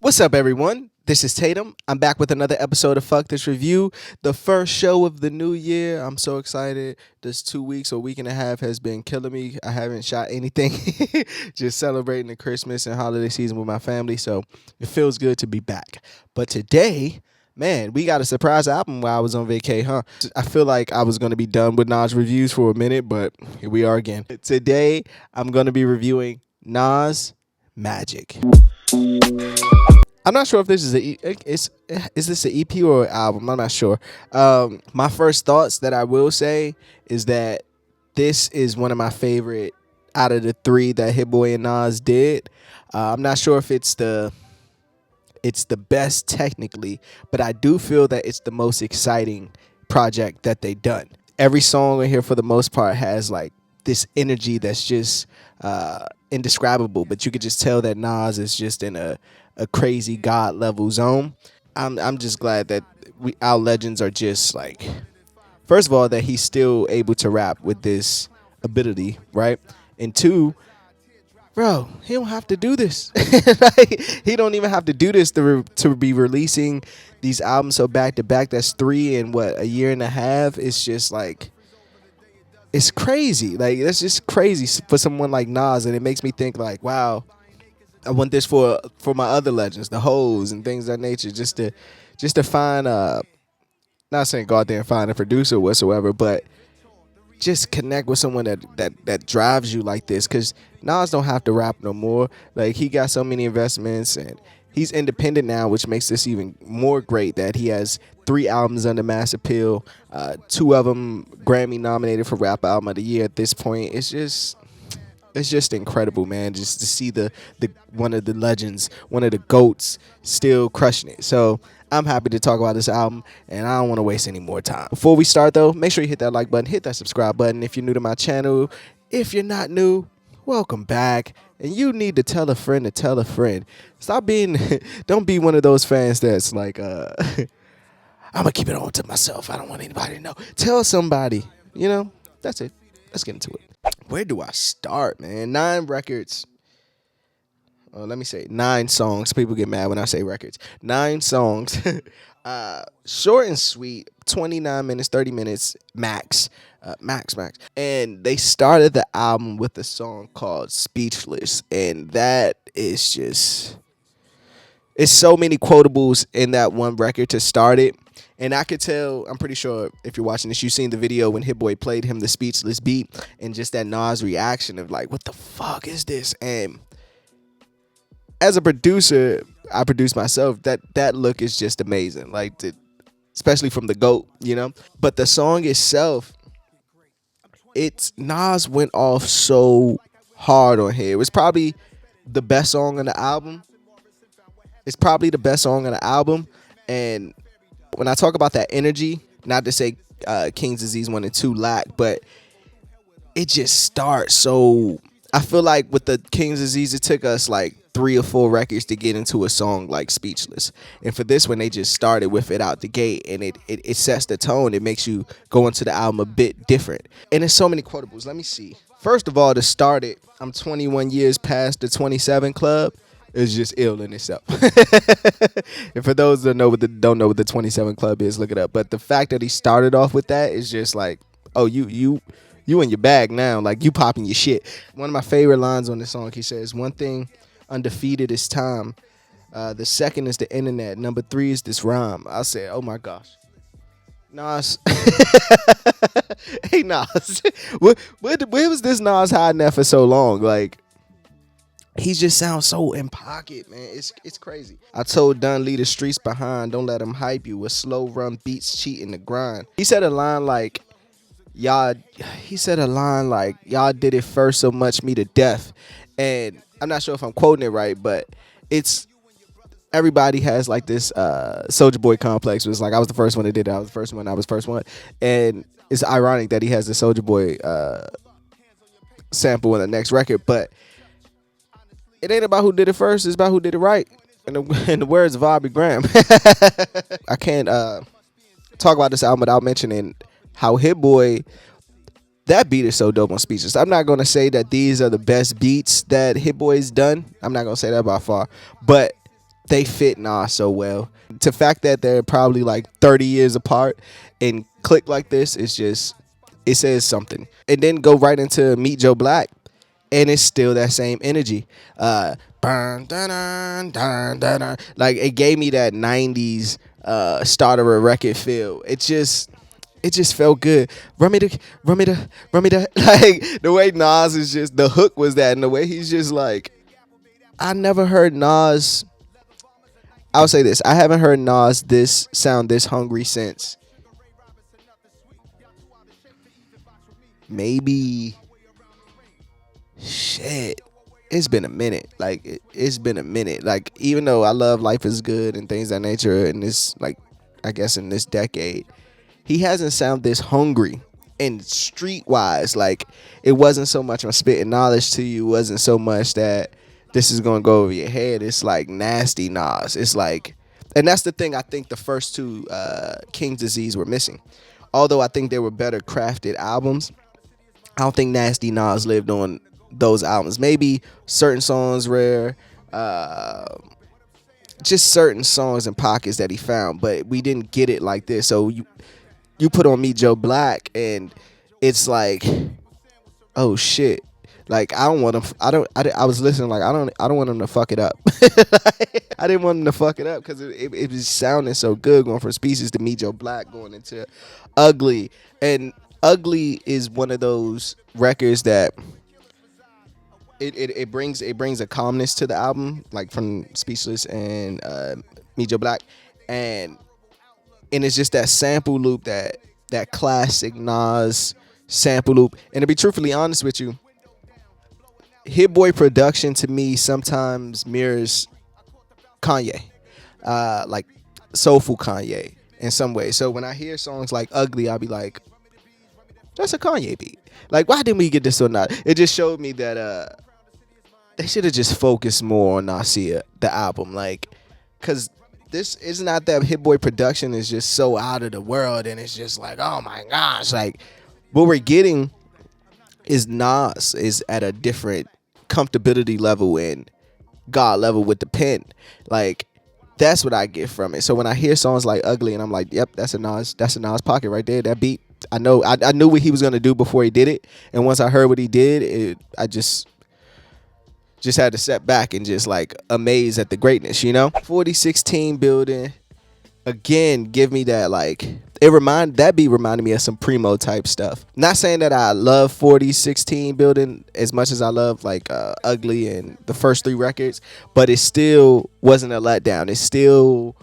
What's up, everyone? This is Tatum. I'm back with another episode of Fuck This Review, the first show of the new year. I'm so excited. This 2 weeks or week and a half has been killing me. I haven't shot anything, just celebrating the Christmas and holiday season with my family. So it feels good to be back. But today, man, we got a surprise album while I was on vacay, huh? I feel like I was going to be done with Nas reviews for a minute, but here we are again. Today, I'm going to be reviewing Nas Magic. I'm not sure if this is is this an EP or an album. I'm not sure. My first thoughts that I will say is that this is one of my favorite out of the three that Hit Boy and Nas did. I'm not sure if it's the best technically, but I do feel that it's the most exciting project that they done. Every song in here, for the most part, has like this energy that's just indescribable, but you could just tell that Nas is just in a crazy god level zone. I'm just glad that our legends are just like, first of all, that he's still able to rap with this ability, right? And two, bro, he don't have to do this. Like, he don't even have to do this to be releasing these albums so back to back. That's 3 in a year and a half. It's just like, it's crazy. Like, that's just crazy for someone like Nas, and it makes me think like, wow, I want this for my other legends, the hoes and things of that nature, just to find not saying go out there and find a producer whatsoever, but just connect with someone that drives you like this, because Nas don't have to rap no more. Like, he got so many investments and he's independent now, which makes this even more great that he has 3 albums under Mass Appeal, 2 of them Grammy nominated for Rap Album of the Year at this point. It's just incredible, man, just to see the one of the legends, one of the GOATs still crushing it. So I'm happy to talk about this album, and I don't want to waste any more time. Before we start, though, make sure you hit that like button, hit that subscribe button if you're new to my channel. If you're not new, welcome back. And you need to tell a friend to tell a friend. Stop being, don't be one of those fans that's like, I'm going to keep it all to myself. I don't want anybody to know. Tell somebody, that's it. Let's get into it. Where do I start, man? 9 records. Let me say 9 songs. People get mad when I say records. 9 songs. Short and sweet. 29 minutes, 30 minutes max. Max. And they started the album with a song called Speechless. And that is just... It's so many quotables in that one record to start it. And I could tell, I'm pretty sure if you're watching this, you've seen the video when Hit Boy played him the Speechless beat, and just that Nas reaction of like, what the fuck is this? And as a producer, I produce myself, that look is just amazing. Like, especially from the GOAT, But the song itself, Nas went off so hard on here. It was probably the best song on the album. And when I talk about that energy, not to say King's Disease 1 and 2 lack, but it just starts so... I feel like with the King's Disease, it took us like 3 or 4 records to get into a song like Speechless. And for this one, they just started with it out the gate, and it sets the tone. It makes you go into the album a bit different. And there's so many quotables. Let me see. First of all, to start it, I'm 21 years past the 27 club. It's just ill in itself. And for those that don't know what the 27 Club is, look it up. But the fact that he started off with that is just like, oh, you in your bag now. Like, you popping your shit. One of my favorite lines on this song, he says, "One thing undefeated is time. The second is the internet. Number 3 is this rhyme." I said, oh my gosh. Nas. Hey, Nas. Where was this Nas hiding at for so long? Like, he just sounds so in pocket, man. It's crazy. I told Dunn, leave the streets behind. Don't let them hype you with slow run beats, cheating the grind. He said a line like, y'all did it first, so much me to death. And I'm not sure if I'm quoting it right, but everybody has like this Soulja Boy complex. It was like, I was the first one that did it. I was the first one. And it's ironic that he has the Soulja Boy sample in the next record, but it ain't about who did it first. It's about who did it right. In the words of Bobby Graham. I can't talk about this album without mentioning how Hit Boy, that beat is so dope on Speechless. I'm not going to say that these are the best beats that Hit Boy's done. I'm not going to say that by far. But they fit Nas so well. The fact that they're probably like 30 years apart and click like this is just, it says something. And then go right into Meet Joe Black, and it's still that same energy. Burn, dun, dun, dun, dun, dun. Like it gave me that 90s start of a record feel. It just felt good. Run me the, run me the, run me the. Like the way Nas is just, the hook was that, and the way he's just like, I never heard Nas. I'll say this: I haven't heard Nas this sound this hungry since maybe shit. It's been a minute. Like it's been a minute. Like even though I love Life is Good and things of that nature, and this like I guess in this decade, he hasn't sounded this hungry and streetwise. Like it wasn't so much I'm spitting knowledge to you. It wasn't so much that this is gonna go over your head. It's like nasty Nas. It's like, and that's the thing. I think the first two King's Disease were missing. Although I think they were better crafted albums, I don't think Nasty Nas lived on those albums. Maybe certain songs, rare. Just certain songs and pockets that he found, but we didn't get it like this. So you put on Meet Joe Black, and it's like, oh shit. Like I don't want him. I was listening. Like I don't want him to fuck it up. I didn't want him to fuck it up because it was sounding so good going from Species to Meet Joe Black, going into Ugly, and Ugly is one of those records that it brings a calmness to the album, like from Speechless and Meet Joe Black, and it's just that sample loop, that classic Nas sample loop. And to be truthfully honest with you, Hit Boy production to me sometimes mirrors Kanye, like soulful Kanye in some ways. So when I hear songs like Ugly, I'll be like, that's a Kanye beat. Like, why didn't we get this or not? It just showed me that they should have just focused more on Nasir, the album. Like, because this is not that Hit Boy production is just so out of the world, and it's just like, oh my gosh. Like, what we're getting is Nas is at a different comfortability level and God level with the pen. Like, that's what I get from it. So when I hear songs like Ugly, and I'm like, yep, that's a Nas pocket right there. That beat, I know, I knew what he was gonna do before he did it, and once I heard what he did, I just had to step back and just like amazed at the greatness, 4016 building again, give me that, like, that beat reminded me of some Primo type stuff. Not saying that I love 4016 building as much as I love like Ugly and the first three records, but it still wasn't a letdown. It still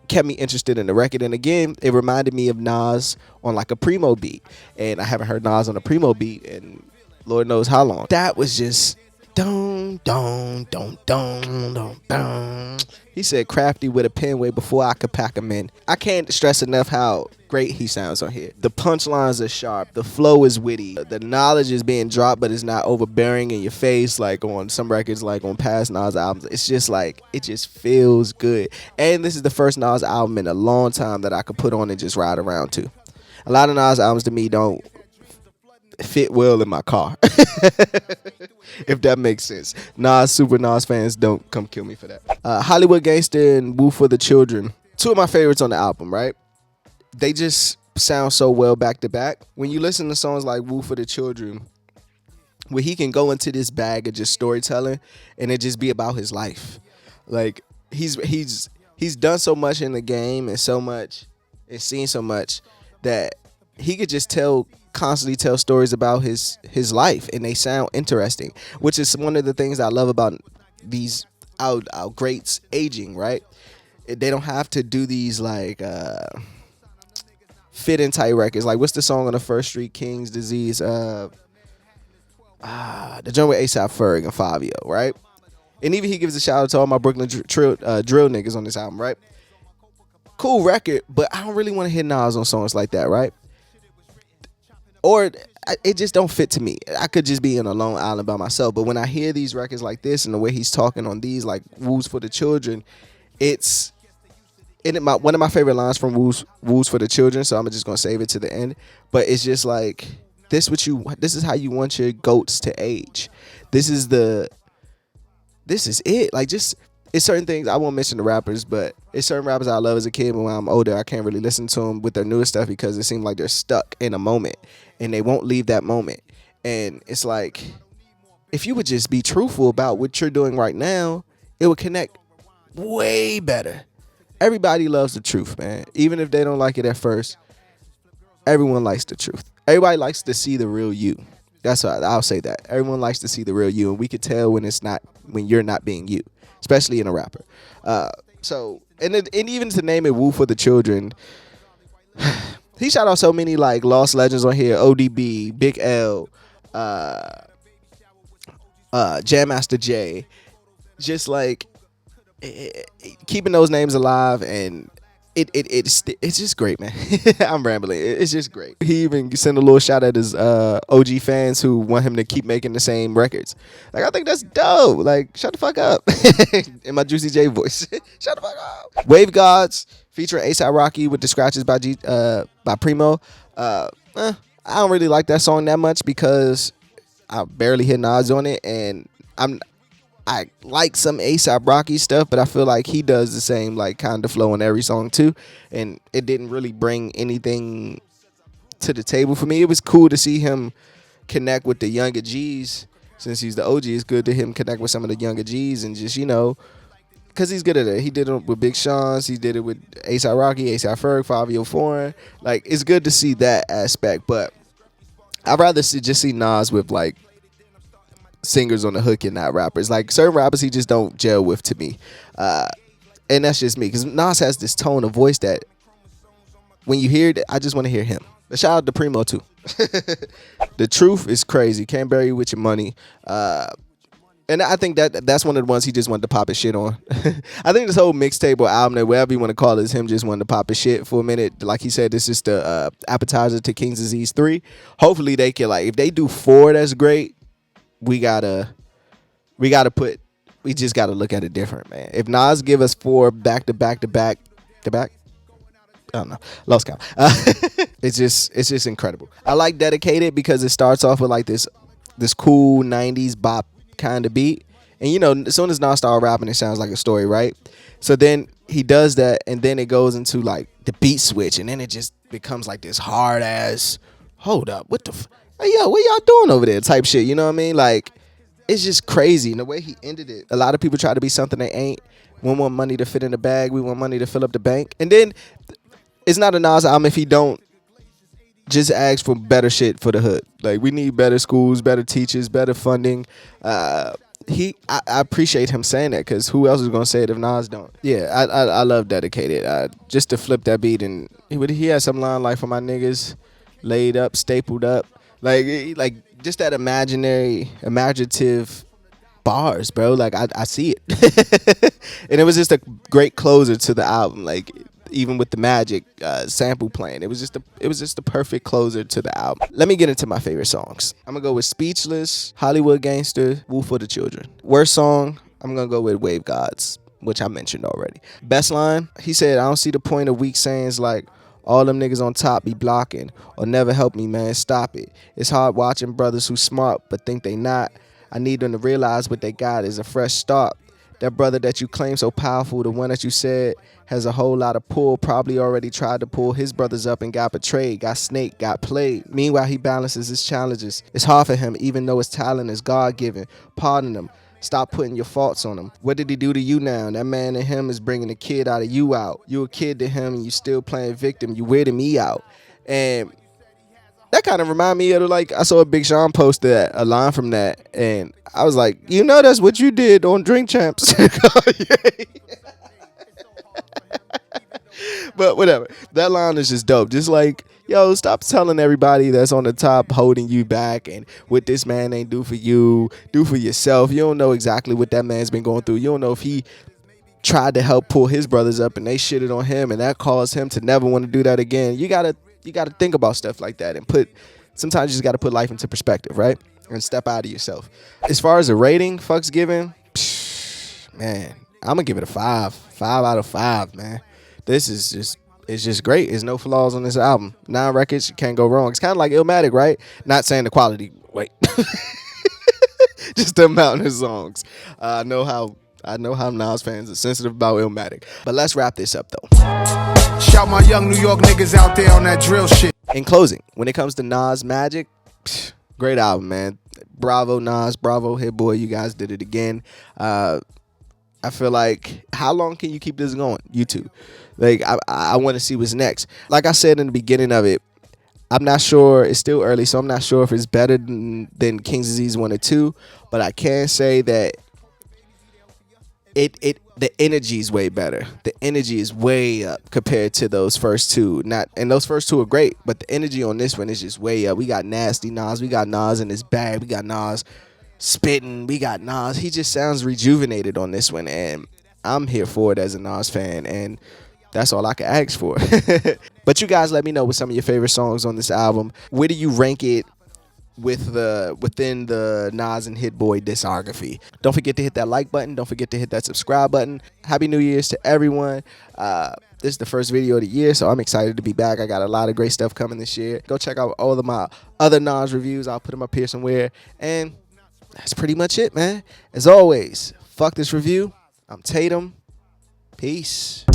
kept me interested in the record. And again, it reminded me of Nas on like a Primo beat, and I haven't heard Nas on a Primo beat in Lord knows how long. That was just dun dun dun dun dun dun. He said crafty with a pen way before I could pack him in. I can't stress enough how great he sounds on here. The punchlines are sharp. The flow is witty. The knowledge is being dropped, but it's not overbearing in your face like on some records, like on past Nas albums. It's just like, it just feels good. And this is the first Nas album in a long time that I could put on and just ride around to. A lot of Nas albums to me don't fit well in my car. If that makes sense. Super Nas fans, don't come kill me for that. Hollywood Gangster and Woo for the Children, two of my favorites on the album, right? They just sound so well back to back. When you listen to songs like Woo for the Children, where he can go into this bag of just storytelling and it just be about his life. Like he's done so much in the game and so much and seen so much that he could just constantly tell stories about his life, and they sound interesting, which is one of the things I love about these our greats aging, right? They don't have to do these like fit in tight records. Like, what's the song on the First Street King's Disease? The joint with A$AP Ferg and Fabio, right? And even he gives a shout out to all my Brooklyn drill niggas on this album, right? Cool record, but I don't really want to hear Nas on songs like that, right? Or it just don't fit to me. I could just be in a lone island by myself. But when I hear these records like this and the way he's talking on these, like Woos for the Children, it's one of my favorite lines from Woos for the Children. So I'm just gonna save it to the end. But it's just like, this is how you want your goats to age. This is it. Like, just it's certain things I won't mention the rappers, but it's certain rappers I love as a kid. But when I'm older, I can't really listen to them with their newest stuff because it seems like they're stuck in a moment and they won't leave that moment. And it's like if you would just be truthful about what you're doing right now, it would connect way better. Everybody loves the truth, man. Even if they don't like it at first, everyone likes the truth. Everybody likes to see the real you. That's what I'll say that. Everyone likes to see the real you, and we could tell when you're not being you, especially in a rapper. And even to name it "Woo for the Children," he shot out so many like lost legends on here: ODB, Big L, Jam Master Jay. Just like keeping those names alive, and it's just great, man. I'm rambling. It's just great. He even sent a little shout at his OG fans who want him to keep making the same records. Like, I think that's dope. Like, shut the fuck up. In my Juicy J voice. Shut the fuck up. Wave Gods featuring A$AP Rocky with the scratches by Primo. I don't really like that song that much because I barely hit Nas on it, and I like some A$AP Rocky stuff, but I feel like he does the same like kind of flow on every song too, and it didn't really bring anything to the table for me. It was cool to see him connect with the younger G's. Since he's the OG, it's good to him connect with some of the younger G's and just, because he's good at it. He did it with Big Sean's, he did it with A$AP Rocky, A$AP Ferg, 504. Like, it's good to see that aspect, but I'd rather just see Nas with like singers on the hook and not rappers. Like, certain rappers he just don't gel with to me, and that's just me, because Nas has this tone of voice that when you hear it, I just want to hear him. But shout out to Primo too. The Truth is crazy. Can't bury you with your money. And I think that's one of the ones he just wanted to pop his shit on. I think this whole mixtape or album, whatever you want to call it, is him just wanting to pop his shit for a minute. Like he said, this is the appetizer to King's Disease 3. Hopefully they can, like, if they do 4, that's great. We just gotta look at it different, man. If Nas give us 4 back to back, I don't know, lost count. It's just incredible. I like Dedicated because it starts off with like this cool 90s bop kind of beat, and as soon as Nas started rapping, it sounds like a story, right? So then he does that, and then it goes into like the beat switch, and then it just becomes like this hard ass, hold up, what the hey, yo, what y'all doing over there type shit, you know what I mean? Like, it's just crazy. And the way he ended it, a lot of people try to be something they ain't. We want money to fit in the bag, we want money to fill up the bank. And then it's not a Nas album if he don't just ask for better shit for the hood. Like, we need better schools, better teachers, better funding. I appreciate him saying that, because who else is gonna say it if Nas don't? Yeah, I love Dedicated. Just to flip that beat, and he had some line like, for my niggas laid up, stapled up, like just that imaginative bars, bro. Like, I see it. And it was just a great closer to the album. Like, even with the Magic sample playing, it was just the perfect closer to the album. Let me get into my favorite songs. I'm gonna go with Speechless, Hollywood Gangster, Woo for the Children. Worst song, I'm gonna go with Wave Gods, which I mentioned already. Best line, he said, I don't see the point of weak sayings like, all them niggas on top be blocking, or never help me, man, stop it. It's hard watching brothers who smart but think they not. I need them to realize what they got is a fresh start. That brother that you claim so powerful, the one that you said has a whole lot of pull, probably already tried to pull his brothers up and got betrayed, got snaked, got played. Meanwhile, he balances his challenges. It's hard for him, even though his talent is God-given. Pardon him. Stop putting your faults on him. What did he do to you now? That man in him is bringing the kid out of you out. You a kid to him and you still playing victim. You weirding me out. And that kind of remind me of, like, I saw a Big Sean post a line from that, and I was like, that's what you did on Drink Champs. But whatever. That line is just dope. Just like, yo, stop telling everybody that's on the top holding you back and what this man ain't do for you, do for yourself. You don't know exactly what that man's been going through. You don't know if he tried to help pull his brothers up and they shitted on him and that caused him to never want to do that again. You gotta think about stuff like that, and sometimes you just gotta put life into perspective, right? And step out of yourself. As far as a rating, fucks given, man, I'm gonna give it a 5 out of 5, man. This is just great. There's no flaws on this album. 9 records, you can't go wrong. It's kind of like Illmatic, right? Not saying the quality, wait. Just the amount of songs. I know how I know how Nas fans are sensitive about Illmatic. But let's wrap this up, though. Shout my young New York niggas out there on that drill shit. In closing, when it comes to Nas Magic, great album, man. Bravo, Nas. Bravo, Hit Boy. You guys did it again. I feel like, how long can you keep this going? YouTube. Like, I want to see what's next. Like I said in the beginning of it, I'm not sure. It's still early, so I'm not sure if it's better than King's Disease 1 or 2. But I can say that the energy is way better. The energy is way up compared to those first two. And those first two are great, but the energy on this one is just way up. We got nasty Nas. We got Nas in his bag. We got Nas spitting. We got Nas. He just sounds rejuvenated on this one, and I'm here for it as a Nas fan, and that's all I can ask for. But you guys let me know what some of your favorite songs on this album. Where do you rank it within the Nas and Hit Boy discography? Don't forget to hit that like button. Don't forget to hit that subscribe button. Happy New Year's to everyone. This is the first video of the year, so I'm excited to be back. I got a lot of great stuff coming this year. Go check out all of my other Nas reviews. I'll put them up here somewhere. And that's pretty much it, man. As always, fuck this review. I'm Tatum. Peace.